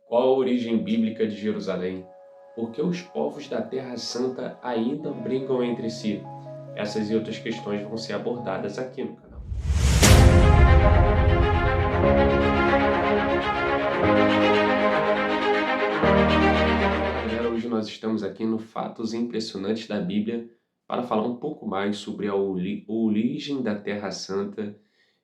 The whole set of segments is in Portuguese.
Qual a origem bíblica de Jerusalém? Por que os povos da Terra Santa ainda brigam entre si? Essas e outras questões vão ser abordadas aqui no canal. Galera, hoje nós estamos aqui no Fatos Impressionantes da Bíblia para falar um pouco mais sobre a origem da Terra Santa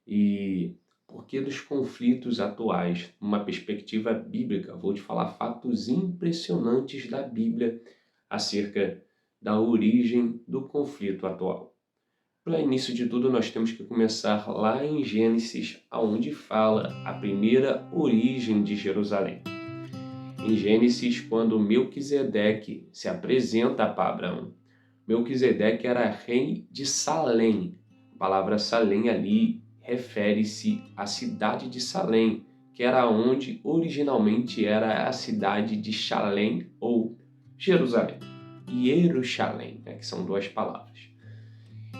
e por que dos conflitos atuais. Numa perspectiva bíblica, vou te falar fatos impressionantes da Bíblia acerca da origem do conflito atual. Para início de tudo, nós temos que começar lá em Gênesis, onde fala a primeira origem de Jerusalém. Em Gênesis, quando Melquisedeque se apresenta para Abraão. Melquisedeque era rei de Salém. A palavra Salém ali refere-se à cidade de Salém, que era onde originalmente era a cidade de Chalém ou Jerusalém. Jerusalém, né, que são duas palavras.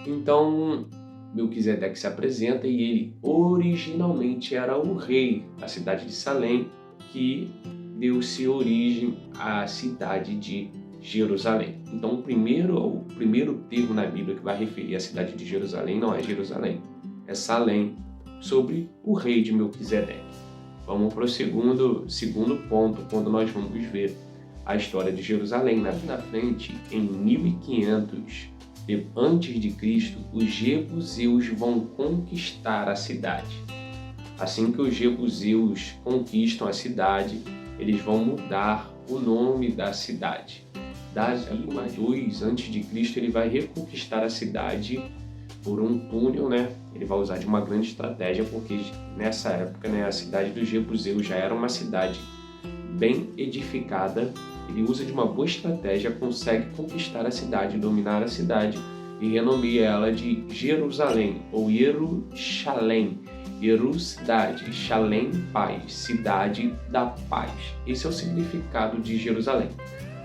Então, Melquisedeque se apresenta e ele originalmente era o rei da cidade de Salém, que deu-se origem à cidade de Jerusalém. Então, o primeiro termo na Bíblia que vai referir à cidade de Jerusalém não é Jerusalém, é Salém, sobre o rei de Melquisedeque. Vamos para o segundo ponto, quando nós vamos ver a história de Jerusalém. Na frente, em 1500 antes de Cristo, os jebuseus vão conquistar a cidade. Assim que os jebuseus conquistam a cidade, eles vão mudar o nome da cidade. Da século II a.C., ele vai reconquistar a cidade por um túnel, né? Ele vai usar de uma grande estratégia, porque nessa época, né, a cidade dos jebuseus já era uma cidade bem edificada. Ele usa de uma boa estratégia, consegue conquistar a cidade, dominar a cidade e renomeia ela de Jerusalém ou Jerusalém. Cidade, Shalem, paz, cidade da paz. Esse é o significado de Jerusalém.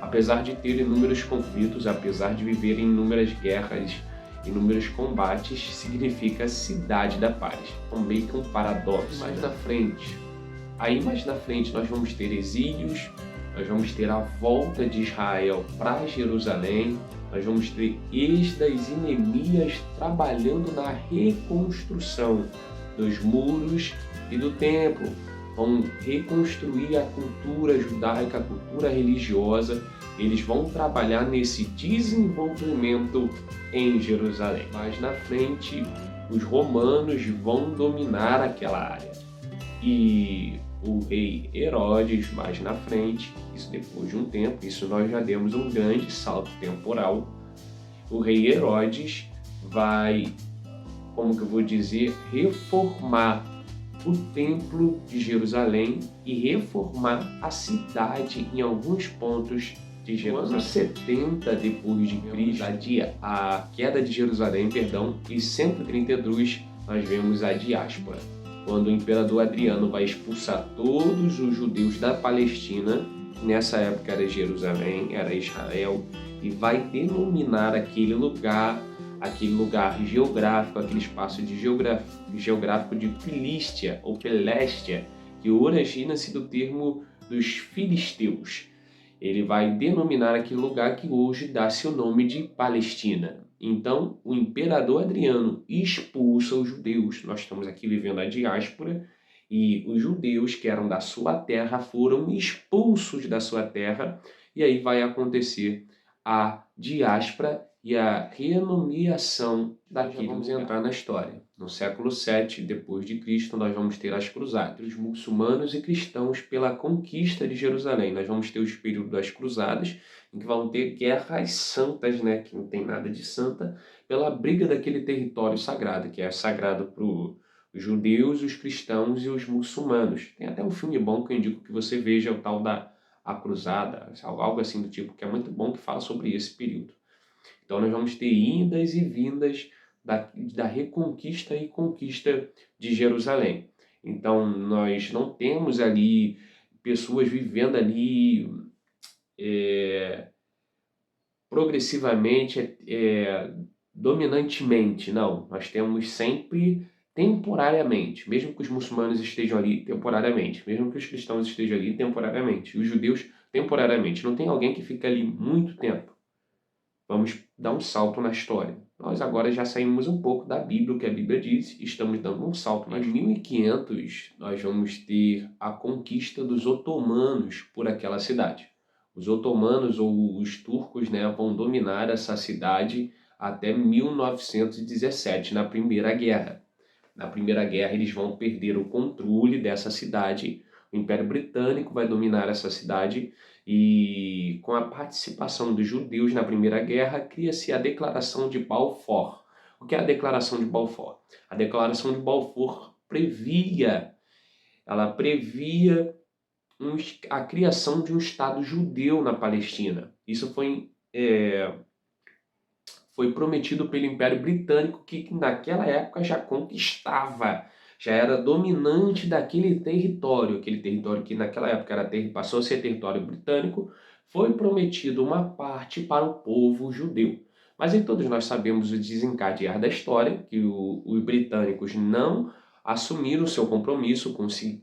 Apesar de ter inúmeros conflitos, apesar de viver em inúmeras guerras, inúmeros combates, significa cidade da paz. É meio que um paradoxo. Mais na frente nós vamos ter exílios, nós vamos ter a volta de Israel para Jerusalém, nós vamos ter Esdras e Neemias trabalhando na reconstrução dos muros e do templo. Vão reconstruir a cultura judaica, a cultura religiosa. Eles vão trabalhar nesse desenvolvimento em Jerusalém. Mais na frente, os romanos vão dominar aquela área. E o rei Herodes, mais na frente, isso depois de um tempo, isso nós já demos um grande salto temporal. O rei Herodes vai, reformar o templo de Jerusalém e reformar a cidade em alguns pontos de Jerusalém. No ano 70 depois de Cristo, a queda de Jerusalém, e 132 nós vemos a diáspora, quando o imperador Adriano vai expulsar todos os judeus da Palestina. Nessa época era Jerusalém, era Israel, e vai denominar aquele lugar geográfico, aquele espaço geográfico de Filístia ou Peléstia, que origina-se do termo dos filisteus. Ele vai denominar aquele lugar que hoje dá-se o nome de Palestina. Então, o imperador Adriano expulsa os judeus. Nós estamos aqui vivendo a diáspora, e os judeus que eram da sua terra foram expulsos da sua terra, e aí vai acontecer a diáspora e a renomeação daquele lugar. Vamos entrar na história. No século VII depois de Cristo, nós vamos ter as cruzadas, os muçulmanos e cristãos pela conquista de Jerusalém. Nós vamos ter o período das cruzadas, em que vão ter guerras santas, né, que não tem nada de santa, pela briga daquele território sagrado, que é sagrado para os judeus, os cristãos e os muçulmanos. Tem até um filme bom que eu indico que você veja, o tal da A Cruzada, algo assim do tipo, que é muito bom, que fala sobre esse período. Então nós vamos ter indas e vindas da reconquista e conquista de Jerusalém. Então nós não temos ali pessoas vivendo ali progressivamente, dominantemente, não. Nós temos sempre temporariamente, mesmo que os muçulmanos estejam ali temporariamente, mesmo que os cristãos estejam ali temporariamente, e os judeus temporariamente. Não tem alguém que fica ali muito tempo. Vamos dar um salto na história. Nós agora já saímos um pouco da Bíblia, o que a Bíblia diz, e estamos dando um salto. Em 1500, nós vamos ter a conquista dos otomanos por aquela cidade. Os otomanos ou os turcos, né, vão dominar essa cidade até 1917, na Primeira Guerra. Na Primeira Guerra, eles vão perder o controle dessa cidade. O Império Britânico vai dominar essa cidade e, com a participação dos judeus na Primeira Guerra, cria-se a Declaração de Balfour. O que é a Declaração de Balfour? A Declaração de Balfour previa a criação de um Estado judeu na Palestina. Isso foi prometido pelo Império Britânico, que naquela época já conquistava, já era dominante daquele território. Aquele território que naquela época passou a ser território britânico, foi prometido uma parte para o povo judeu. Mas em todos nós sabemos o desencadear da história, que os britânicos não assumiram o seu compromisso,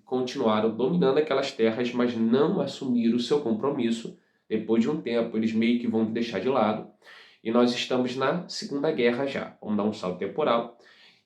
continuaram dominando aquelas terras, mas não assumiram o seu compromisso. Depois de um tempo, eles meio que vão deixar de lado. E nós estamos na Segunda Guerra já. Vamos dar um salto temporal,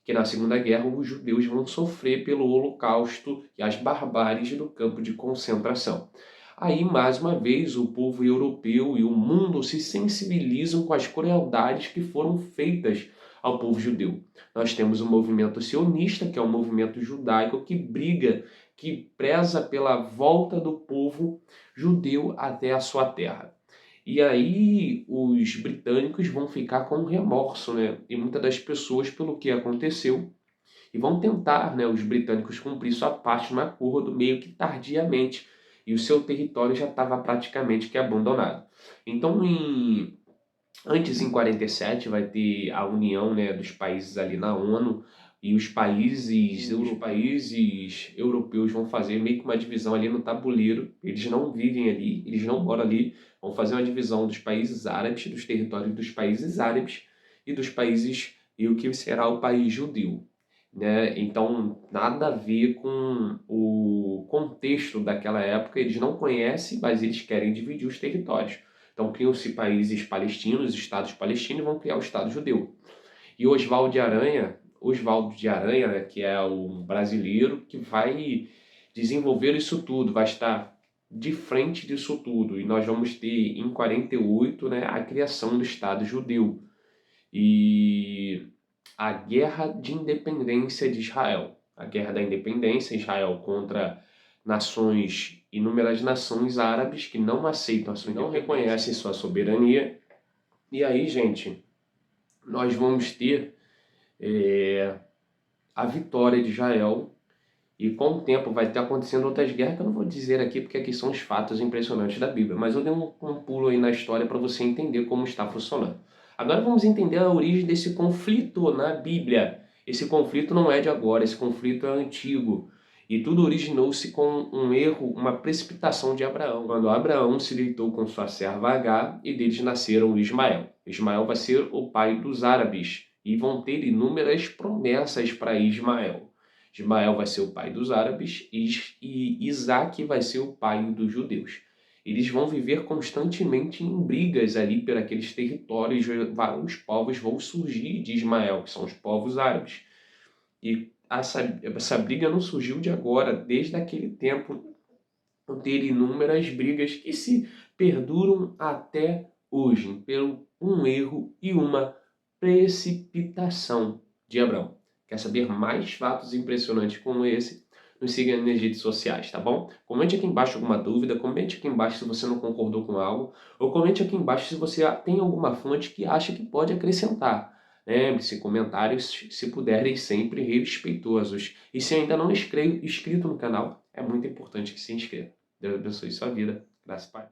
que na Segunda Guerra os judeus vão sofrer pelo Holocausto e as barbáries do campo de concentração. Aí, mais uma vez, o povo europeu e o mundo se sensibilizam com as crueldades que foram feitas ao povo judeu. Nós temos o movimento sionista, que é um movimento judaico que briga, que preza pela volta do povo judeu até a sua terra. E aí os britânicos vão ficar com remorso, né? E muitas das pessoas pelo que aconteceu. E vão tentar, né, os britânicos cumprir sua parte no acordo meio que tardiamente. E o seu território já estava praticamente que abandonado. Então, antes, em 47, vai ter a união, né, dos países ali na ONU. E os países europeus vão fazer meio que uma divisão ali no tabuleiro. Eles não vivem ali, eles não moram ali. Vão fazer uma divisão dos países árabes, dos territórios dos países árabes e dos países, e o que será o país judeu, né? Então, nada a ver com o contexto daquela época. Eles não conhecem, mas eles querem dividir os territórios. Então, criam-se países palestinos, estados palestinos, e vão criar o Estado judeu. E Oswaldo de Aranha, né, que é o brasileiro que vai desenvolver isso tudo, vai estar de frente disso tudo. E nós vamos ter, em 48, né, a criação do Estado judeu e a Guerra de Independência de Israel. A Guerra da Independência, Israel contra inúmeras nações árabes que não aceitam a sua independência, não reconhecem sua soberania. E aí, gente, nós vamos ter a vitória de Israel, e com o tempo vai ter acontecendo outras guerras que eu não vou dizer aqui, porque aqui são os fatos impressionantes da Bíblia, mas eu dei um pulo aí na história para você entender como está funcionando. Agora vamos entender a origem desse conflito na Bíblia. Esse conflito não é de agora, esse conflito é antigo. E tudo originou-se com um erro, uma precipitação de Abraão. Quando Abraão se deitou com sua serva Agar, e deles nasceram Ismael. Ismael vai ser o pai dos árabes, e vão ter inúmeras promessas para Ismael. Ismael vai ser o pai dos árabes e Isaac vai ser o pai dos judeus. Eles vão viver constantemente em brigas ali por aqueles territórios. Vários povos vão surgir de Ismael, que são os povos árabes. E essa briga não surgiu de agora, desde aquele tempo vão ter inúmeras brigas que se perduram até hoje, pelo um erro e uma precipitação de Abraão. Quer saber mais fatos impressionantes como esse? Nos siga nas redes sociais, tá bom? Comente aqui embaixo alguma dúvida, comente aqui embaixo se você não concordou com algo, ou comente aqui embaixo se você tem alguma fonte que acha que pode acrescentar. Lembre-se, comentários, se puderem, sempre respeitosos. E se ainda não é inscrito no canal, é muito importante que se inscreva. Deus abençoe sua vida. Graças a Deus.